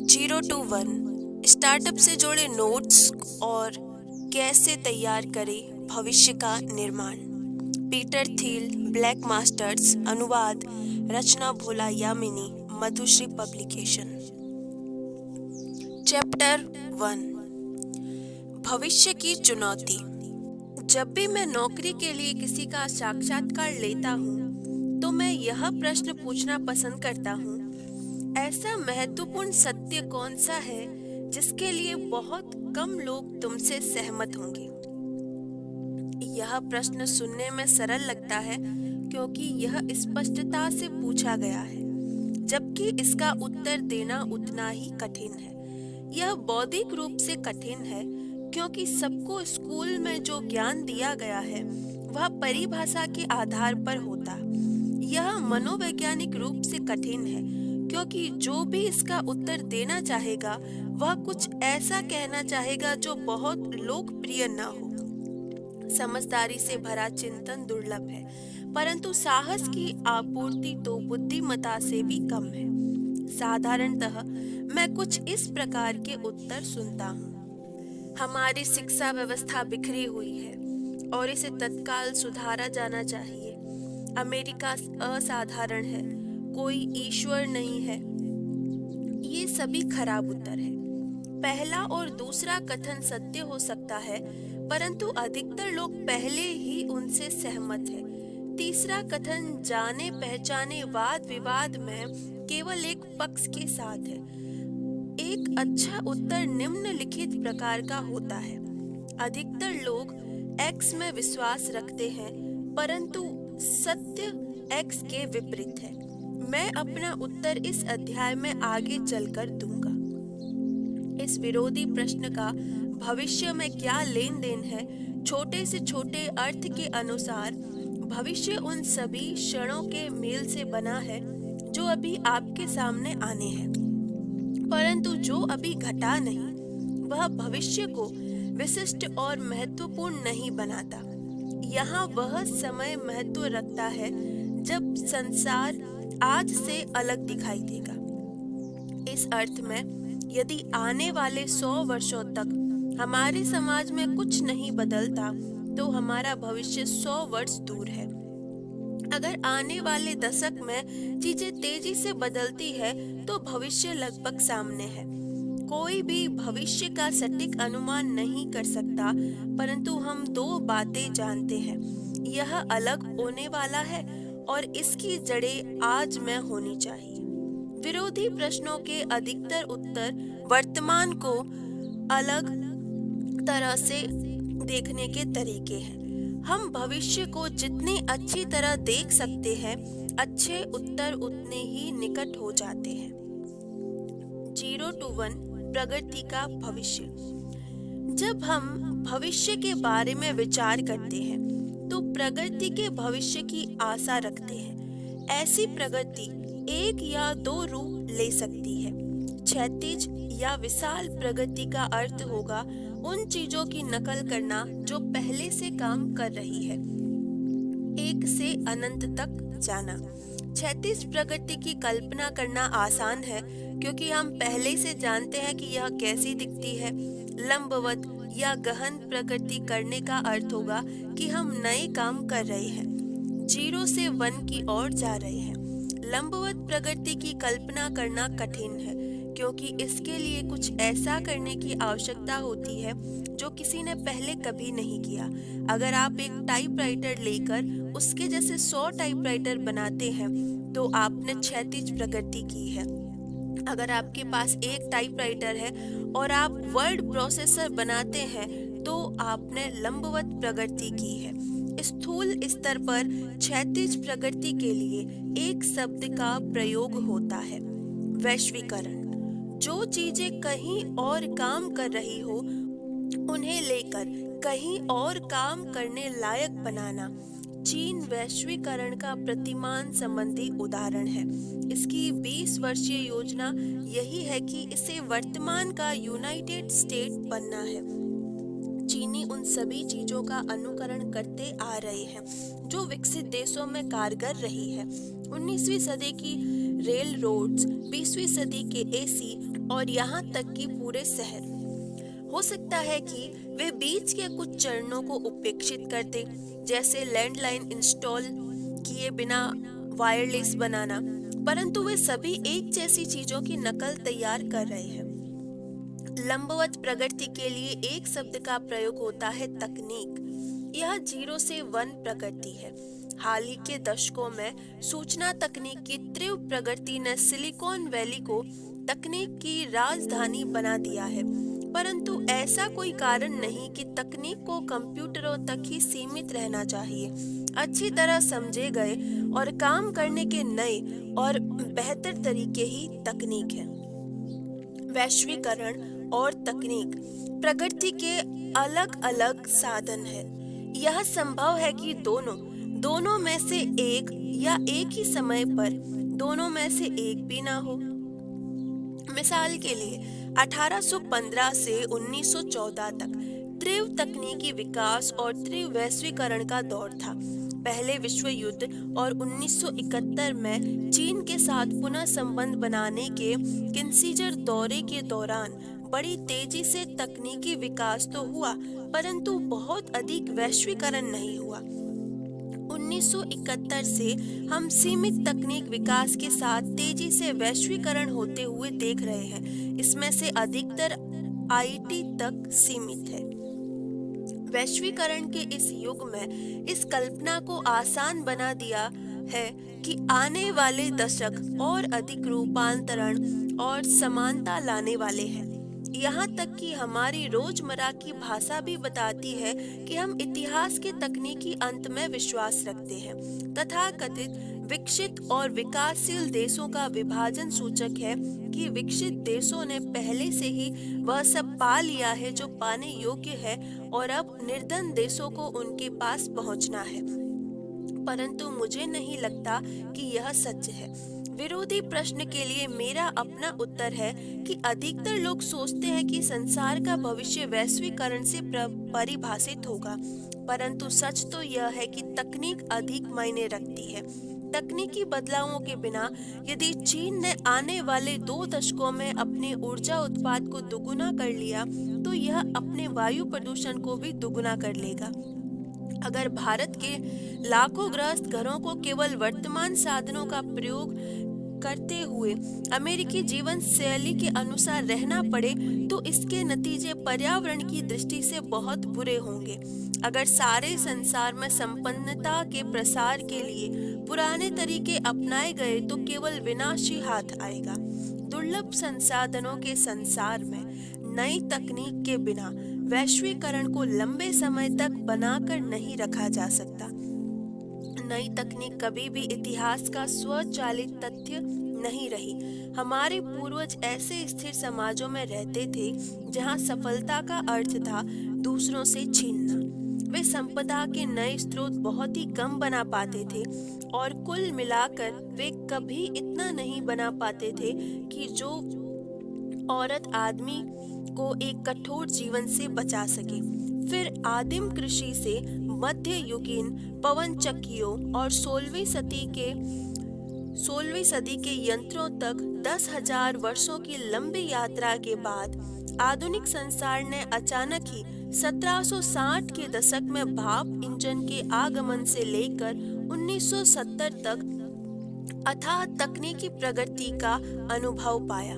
0 to 1 startup से जुड़े notes और कैसे तैयार करें भविष्य का निर्माण। पीटर थिल, ब्लैक मास्टर्स, अनुवाद रचना भोला यामिनी, मधुश्री पब्लिकेशन। चैप्टर 1, भविष्य की चुनौती। जब भी मैं नौकरी के लिए किसी का साक्षात्कार लेता हूँ तो मैं यह प्रश्न पूछना पसंद करता हूँ, ऐसा महत्वपूर्ण सत्य कौन सा है जिसके लिए बहुत कम लोग तुमसे सहमत होंगे। यह प्रश्न सुनने में सरल लगता है क्योंकि यह स्पष्टता से पूछा गया है, जबकि इसका उत्तर देना उतना ही कठिन है। यह बौद्धिक रूप से कठिन है क्योंकि सबको स्कूल में जो ज्ञान दिया गया है वह परिभाषा के आधार पर होता। यह मनोवैज्ञानिक रूप से कठिन है क्योंकि जो भी इसका उत्तर देना चाहेगा वह कुछ ऐसा कहना चाहेगा जो बहुत लोकप्रिय न हो। समझदारी से भरा चिंतन दुर्लभ है, परंतु साहस की आपूर्ति तो बुद्धिमत्ता से भी कम है। साधारणतः मैं कुछ इस प्रकार के उत्तर सुनता हूँ। हमारी शिक्षा व्यवस्था बिखरी हुई है और इसे तत्काल सुधारा जाना चाहिए। अमेरिका असाधारण है, कोई ईश्वर नहीं है। ये सभी खराब उत्तर है। पहला और दूसरा कथन सत्य हो सकता है, परंतु अधिकतर लोग पहले ही उनसे सहमत है। तीसरा कथन जाने पहचाने वाद विवाद में केवल एक पक्ष के साथ है। एक अच्छा उत्तर निम्नलिखित प्रकार का होता है। अधिकतर लोग एक्स में विश्वास रखते हैं, परंतु सत्य एक्स के विपरीत है। मैं अपना उत्तर इस अध्याय में आगे चलकर दूंगा। इस विरोधी प्रश्न का भविष्य में क्या लेन देन है? छोटे से छोटे अर्थ के अनुसार भविष्य उन सभी क्षणों के मेल से बना है जो अभी आपके सामने आने हैं, परंतु जो अभी घटा नहीं, वह भविष्य को विशिष्ट और महत्वपूर्ण नहीं बनाता। यहाँ वह समय महत्व रखता है जब संसार आज से अलग दिखाई देगा। इस अर्थ में यदि आने वाले 100 वर्षों तक हमारे समाज में कुछ नहीं बदलता तो हमारा भविष्य 100 वर्ष दूर है। अगर आने वाले दशक में चीजें तेजी से बदलती है तो भविष्य लगभग सामने है। कोई भी भविष्य का सटीक अनुमान नहीं कर सकता, परंतु हम दो बातें जानते हैं। यह अलग होने वाला है और इसकी जड़ें आज में होनी चाहिए। विरोधी प्रश्नों के अधिकतर उत्तर वर्तमान को अलग तरह से देखने के तरीके हैं। हम भविष्य को जितनी अच्छी तरह देख सकते हैं, अच्छे उत्तर उतने ही निकट हो जाते हैं। 0 to 1 प्रगति का भविष्य। जब हम भविष्य के बारे में विचार करते हैं तो प्रगति के भविष्य की आशा रखते हैं। ऐसी प्रगति एक या दो रूप ले सकती है। क्षैतिज या विशाल प्रगति का अर्थ होगा उन चीजों की नकल करना जो पहले से काम कर रही है, एक से अनंत तक जाना। क्षैतिज प्रगति की कल्पना करना आसान है क्योंकि हम पहले से जानते हैं कि यह कैसी दिखती है। लंबवत या गहन प्रगति करने का अर्थ होगा कि हम नए काम कर रहे हैं, 0 से 1 की ओर जा रहे हैं। लंबवत प्रगति की कल्पना करना कठिन है क्योंकि इसके लिए कुछ ऐसा करने की आवश्यकता होती है जो किसी ने पहले कभी नहीं किया। अगर आप एक टाइपराइटर लेकर उसके जैसे 100 टाइपराइटर बनाते हैं तो आपने क्षैतिज प्रगति की है। अगर आपके पास एक टाइपराइटर है और आप वर्ड प्रोसेसर बनाते हैं तो आपने लंबवत प्रगति की है। स्थूल स्तर पर क्षैतिज प्रगति के लिए एक शब्द का प्रयोग होता है, वैश्वीकरण। जो चीजें कहीं और काम कर रही हो उन्हें लेकर कहीं और काम करने लायक बनाना। चीन वैश्वीकरण का प्रतिमान संबंधी उदाहरण है। इसकी 20 वर्षीय योजना यही है कि इसे वर्तमान का यूनाइटेड स्टेट बनना है। चीनी उन सभी चीजों का अनुकरण करते आ रहे हैं जो विकसित देशों में कारगर रही है। 19वीं सदी की रेल रोड्स, 20वीं सदी के एसी और यहाँ तक कि पूरे शहर। हो सकता है कि वे बीच के कुछ चरणों को उपेक्षित कर दे, जैसे लैंडलाइन इंस्टॉल किए बिना वायरलेस बनाना, परंतु वे सभी एक जैसी चीजों की नकल तैयार कर रहे हैं। लंबवत प्रगति के लिए एक शब्द का प्रयोग होता है, तकनीक। यह 0 से 1 प्रगति है। हाल ही के दशकों में सूचना तकनीक की तीव्र प्रगति ने सिलिकॉन वैली को तकनीक की राजधानी बना दिया है, परंतु ऐसा कोई कारण नहीं कि तकनीक को कंप्यूटरों तक ही सीमित रहना चाहिए। अच्छी तरह समझे गए और काम करने के नए और बेहतर तरीके ही तकनीक है। वैश्वीकरण और तकनीक प्रगति के अलग अलग साधन है। यह संभव है कि दोनों में से एक या एक ही समय पर दोनों में से एक भी ना हो। मिसाल के लिए 1815 से 1914 तक तीव्र तकनीकी विकास और तीव्र वैश्वीकरण का दौर था। पहले विश्व युद्ध और 1971 में चीन के साथ पुनः संबंध बनाने के किसिंजर दौरे के दौरान बड़ी तेजी से तकनीकी विकास तो हुआ, परंतु बहुत अधिक वैश्वीकरण नहीं हुआ। 1971 से हम सीमित तकनीक विकास के साथ तेजी से वैश्वीकरण होते हुए देख रहे हैं। इसमें से अधिकतर आईटी तक सीमित है। वैश्वीकरण के इस युग में इस कल्पना को आसान बना दिया है कि आने वाले दशक और अधिक रूपांतरण और समानता लाने वाले हैं। यहाँ तक कि हमारी रोजमर्रा की भाषा भी बताती है कि हम इतिहास के तकनीकी अंत में विश्वास रखते हैं। तथाकथित विकसित और विकासशील देशों का विभाजन सूचक है कि विकसित देशों ने पहले से ही वह सब पा लिया है जो पाने योग्य है और अब निर्धन देशों को उनके पास पहुंचना है। परंतु मुझे नहीं लगता कि यह सच है। विरोधी प्रश्न के लिए मेरा अपना उत्तर है कि अधिकतर लोग सोचते हैं कि संसार का भविष्य वैश्वीकरण से परिभाषित होगा, परंतु सच तो यह है कि तकनीक अधिक मायने रखती है। तकनीकी बदलावों के बिना यदि चीन ने आने वाले 2 दशकों में अपने ऊर्जा उत्पाद को दुगुना कर लिया, तो यह अपने वायु प्रदूषण को भी दुगुना कर लेगा। अगर भारत के लाखों गृहस्थ घरों को केवल वर्तमान साधनों का प्रयोग करते हुए अमेरिकी जीवन शैली के अनुसार रहना पड़े, तो इसके नतीजे पर्यावरण की दृष्टि से बहुत बुरे होंगे। अगर सारे संसार में संपन्नता के प्रसार के लिए पुराने तरीके अपनाए गए तो केवल विनाशी हाथ आएगा। दुर्लभ संसाधनों के संसार में नई तकनीक के बिना वैश्वीकरण को लंबे समय तक बनाकर नहीं रखा जा सकता। नई तकनीक कभी भी इतिहास का स्वचालित तथ्य नहीं रही। हमारे पूर्वज ऐसे स्थिर समाजों में रहते थे जहां सफलता का अर्थ था दूसरों से छीनना। वे संपदा के नए स्रोत बहुत ही कम बना पाते थे और कुल मिलाकर वे कभी इतना नहीं बना पाते थे कि जो औरत आदमी को एक कठोर जीवन से बचा सके। फिर आदिम कृषि से मध्य युगीन पवन चक्कियों और 16वीं सदी के यंत्रों तक 10,000 वर्षों की लंबी यात्रा के बाद आधुनिक संसार ने अचानक ही 1760 के दशक में भाप इंजन के आगमन से लेकर 1970 तक अथाह तकनीकी प्रगति का अनुभव पाया।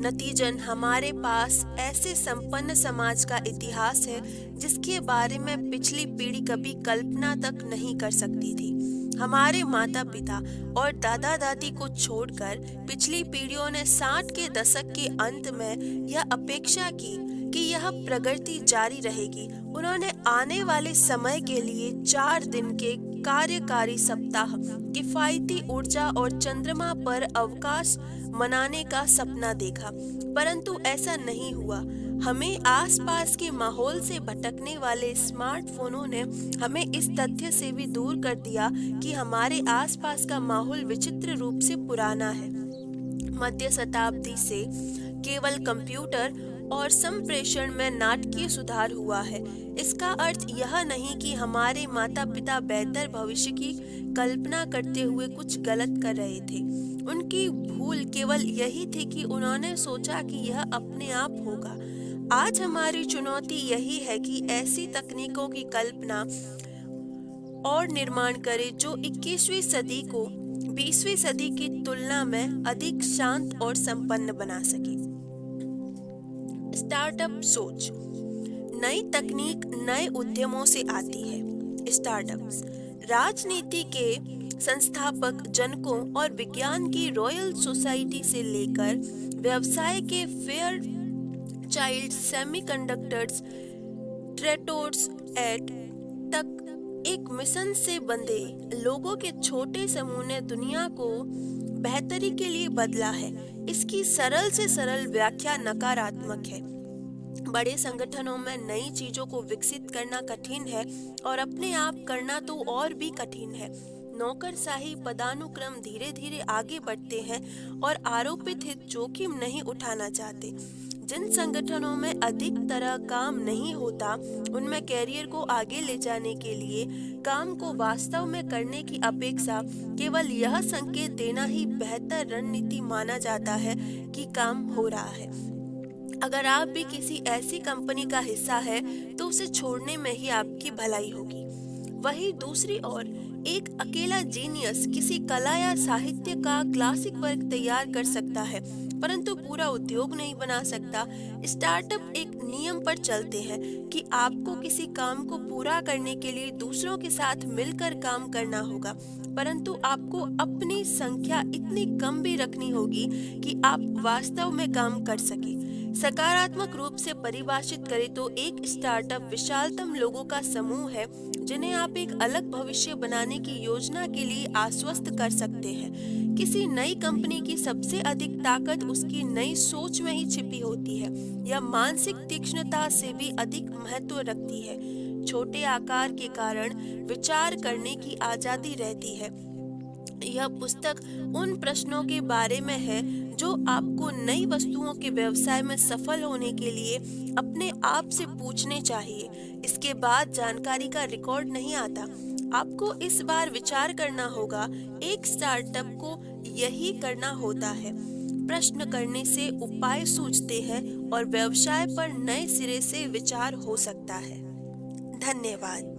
नतीजन हमारे पास ऐसे संपन्न समाज का इतिहास है जिसके बारे में पिछली पीढ़ी कभी कल्पना तक नहीं कर सकती थी। हमारे माता पिता और दादा दादी को छोड़कर पिछली पीढ़ियों ने 60 के दशक के अंत में यह अपेक्षा की कि यह प्रगति जारी रहेगी। उन्होंने आने वाले समय के लिए 4 दिन के कार्यकारी सप्ताह, किफायती ऊर्जा और चंद्रमा पर अवकाश मनाने का सपना देखा, परंतु ऐसा नहीं हुआ। हमें आसपास के माहौल से भटकने वाले स्मार्टफोनों ने हमें इस तथ्य से भी दूर कर दिया कि हमारे आसपास का माहौल विचित्र रूप से पुराना है। मध्य शताब्दी से केवल कंप्यूटर और संप्रेषण में नाटकीय सुधार हुआ है। इसका अर्थ यह नहीं कि हमारे माता पिता बेहतर भविष्य की कल्पना करते हुए कुछ गलत कर रहे थे। उनकी भूल केवल यही थी कि उन्होंने सोचा कि यह अपने आप होगा। आज हमारी चुनौती यही है कि ऐसी तकनीकों की कल्पना और निर्माण करें जो 21वीं सदी को 20वीं सदी की तुलना में अधिक शांत और संपन्न बना सके। स्टार्टअप सोच। नई तकनीक नए उद्यमों से आती है। स्टार्टअप्स राजनीति के संस्थापक जनकों और विज्ञान की रॉयल सोसाइटी से लेकर व्यवसाय के फेयर चाइल्ड सेमीकंडक्टर्स ट्रेटोर्स एट तक एक मिशन से बंधे लोगों के छोटे समूह ने दुनिया को बेहतरी के लिए बदला है। इसकी सरल से सरल व्याख्या नकारात्मक है। बड़े संगठनों में नई चीजों को विकसित करना कठिन है और अपने आप करना तो और भी कठिन है। नौकरशाही पदानुक्रम धीरे धीरे आगे बढ़ते हैं और आरोपित हित जोखिम नहीं उठाना चाहते। जिन संगठनों में अधिक तरह काम नहीं होता उनमें कैरियर को आगे ले जाने के लिए काम को वास्तव में करने की अपेक्षा केवल यह संकेत देना ही बेहतर रणनीति माना जाता है कि काम हो रहा है। अगर आप भी किसी ऐसी कंपनी का हिस्सा है तो उसे छोड़ने में ही आपकी भलाई होगी। वहीं दूसरी ओर एक अकेला जीनियस किसी कला या साहित्य का क्लासिक वर्क तैयार कर सकता है परंतु पूरा उद्योग नहीं बना सकता। स्टार्टअप एक नियम पर चलते हैं कि आपको किसी काम को पूरा करने के लिए दूसरों के साथ मिलकर काम करना होगा, परंतु आपको अपनी संख्या इतनी कम भी रखनी होगी कि आप वास्तव में काम कर सके। सकारात्मक रूप से परिभाषित करें तो एक स्टार्टअप विशालतम लोगों का समूह है जिन्हें आप एक अलग भविष्य बनाने की योजना के लिए आश्वस्त कर सकते हैं। किसी नई कंपनी की सबसे अधिक ताकत उसकी नई सोच में ही छिपी होती है। यह मानसिक तीक्ष्णता से भी अधिक महत्व रखती है। छोटे आकार के कारण विचार करने की आजादी रहती है। यह पुस्तक उन प्रश्नों के बारे में है जो आपको नई वस्तुओं के व्यवसाय में सफल होने के लिए अपने आप से पूछने चाहिए। इसके बाद जानकारी का रिकॉर्ड नहीं आता। आपको इस बार विचार करना होगा। एक स्टार्टअप को यही करना होता है। प्रश्न करने से उपाय सूझते हैं और व्यवसाय पर नए सिरे से विचार हो सकता है। धन्यवाद।